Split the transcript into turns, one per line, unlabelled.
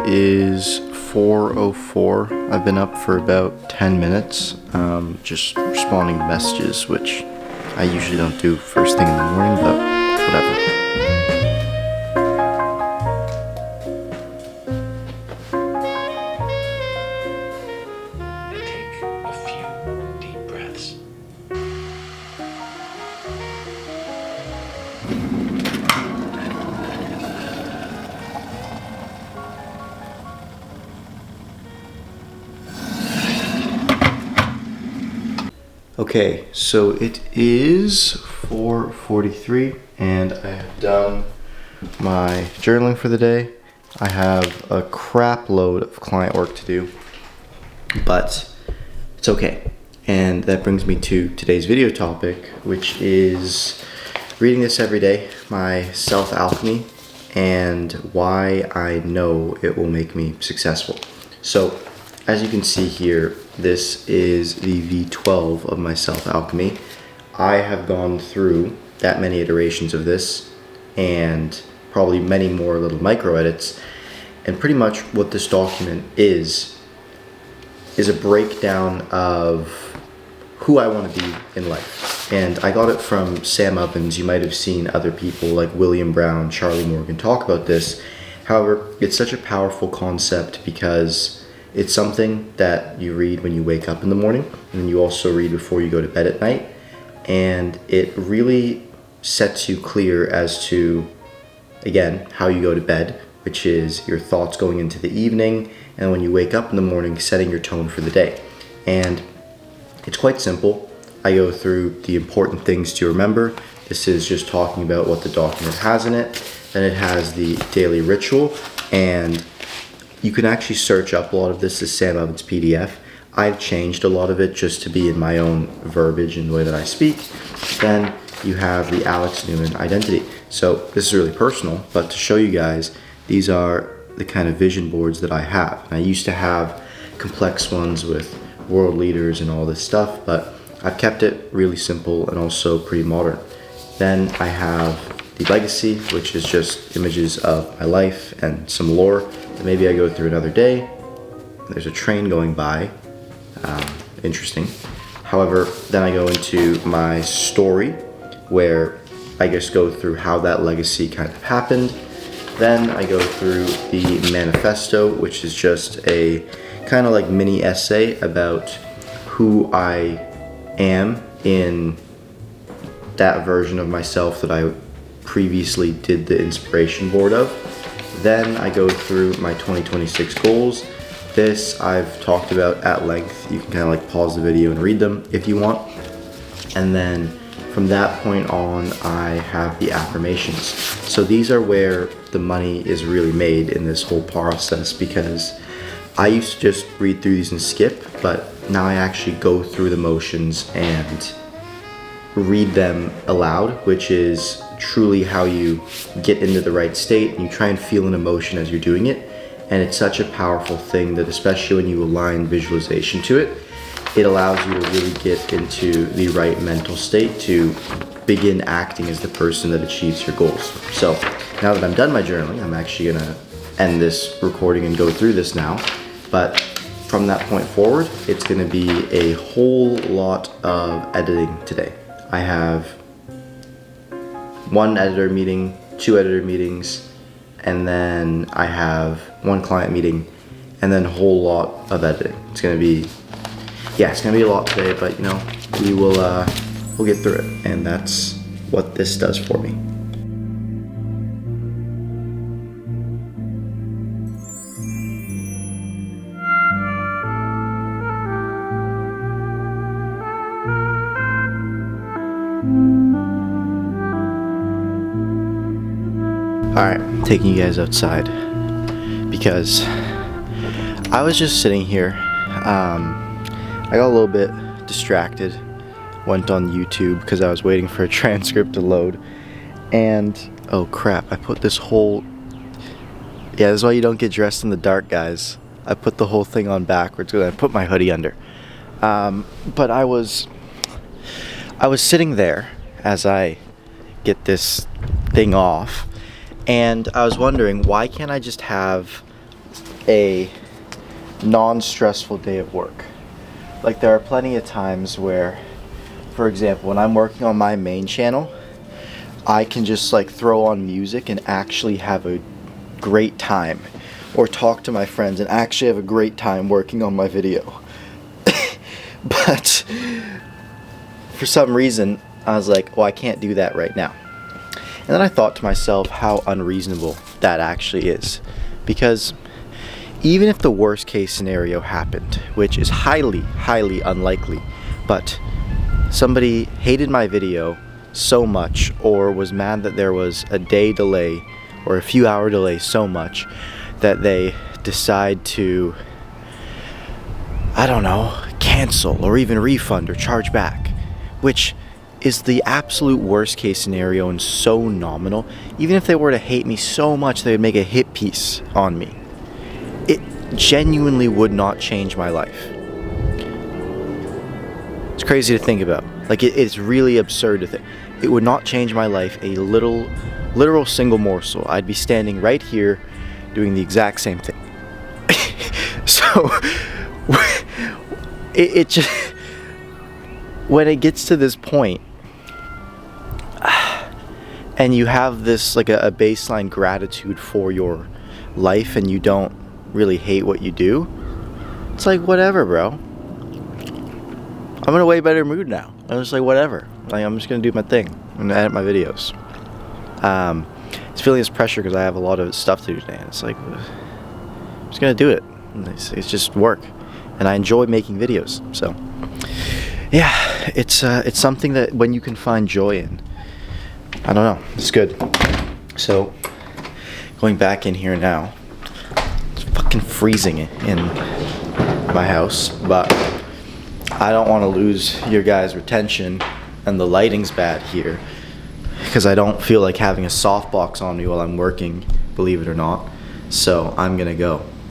is 4:04. I've been up for about 10 minutes, just responding to messages, which I usually don't do first thing in the morning, but whatever.
Take a few deep breaths.
Okay, so it is 4:43 and I have done my journaling for the day. I have a crap load of client work to do, but it's okay. And that brings me to today's video topic, which is reading this every day, my self-alchemy, and why I know it will make me successful. So, as you can see here, this is the V12 of my self-alchemy. I have gone through that many iterations of this and probably many more little micro edits, and pretty much what this document is a breakdown of who I want to be in life. And I got it from Sam Ovens. You might have seen other people like William Brown, Charlie Morgan talk about this. However, it's such a powerful concept because it's something that you read when you wake up in the morning, and you also read before you go to bed at night. And it really sets you clear as to, again, how you go to bed, which is your thoughts going into the evening, and when you wake up in the morning, setting your tone for the day. And it's quite simple. I go through the important things to remember. This is just talking about what the document has in it. Then it has the daily ritual, and you can actually search up a lot of this as Sam Ovens PDF. I've changed a lot of it just to be in my own verbiage and the way that I speak. Then you have the Alex Newman identity. So this is really personal, but to show you guys, these are the kind of vision boards that I have. And I used to have complex ones with world leaders and all this stuff, but I've kept it really simple and also pretty modern. Then I have the legacy, which is just images of my life and some lore that maybe I go through another day. There's a train going by. Interesting. However, then I go into my story, where I just go through how that legacy kind of happened. Then I go through the manifesto, which is just a kind of like mini essay about who I am in that version of myself that I previously did the inspiration board of. Then I go through my 2026 goals. This I've talked about at length. You can kind of like pause the video and read them if you want. And then from that point on, I have the affirmations. So these are where the money is really made in this whole process, because I used to just read through these and skip, but now I actually go through the motions and read them aloud, which is truly how you get into the right state, and you try and feel an emotion as you're doing it. And it's such a powerful thing that, especially when you align visualization to it, it allows you to really get into the right mental state to begin acting as the person that achieves your goals. So now that I'm done my journaling, I'm actually gonna end this recording and go through this now. But from that point forward, it's gonna be a whole lot of editing today. I have one editor meeting, 2 editor meetings, and then I have 1 client meeting, and then a whole lot of editing. It's gonna be a lot today, but you know, we'll get through it, and that's what this does for me. Alright, I'm taking you guys outside because I was just sitting here. I got a little bit distracted, went on YouTube because I was waiting for a transcript to load, and oh crap, I put this whole, yeah, this is why you don't get dressed in the dark, guys. I put the whole thing on backwards because I put my hoodie under. But I was sitting there as I get this thing off, and I was wondering, why can't I just have a non-stressful day of work. Like, there are plenty of times where, for example, when I'm working on my main channel, I can just like throw on music and actually have a great time, or talk to my friends and actually have a great time working on my video. But for some reason I was like, well, I can't do that right now. And then I thought to myself how unreasonable that actually is, because even if the worst case scenario happened, which is highly unlikely, but somebody hated my video so much, or was mad that there was a day delay or a few hour delay so much that they decide to, I don't know, cancel or even refund or charge back, which is the absolute worst case scenario and so nominal. Even if they were to hate me so much they would make a hit piece on me, it genuinely would not change my life. It's crazy to think about. Like, it's really absurd to think. It would not change my life a literal single morsel. I'd be standing right here doing the exact same thing. So it just, when it gets to this point and you have this like a baseline gratitude for your life and you don't really hate what you do, it's like, whatever, bro. I'm in a way better mood now. I'm just like, whatever. Like, I'm just gonna do my thing. I'm gonna edit my videos. It's feeling this pressure because I have a lot of stuff to do today, and it's like, I'm just gonna do it. It's just work, and I enjoy making videos. So, yeah, it's something that when you can find joy in, I don't know, it's good. So, going back in here now, it's fucking freezing in my house, but I don't want to lose your guys' retention, and the lighting's bad here because I don't feel like having a softbox on me while I'm working, believe it or not. So I'm gonna go.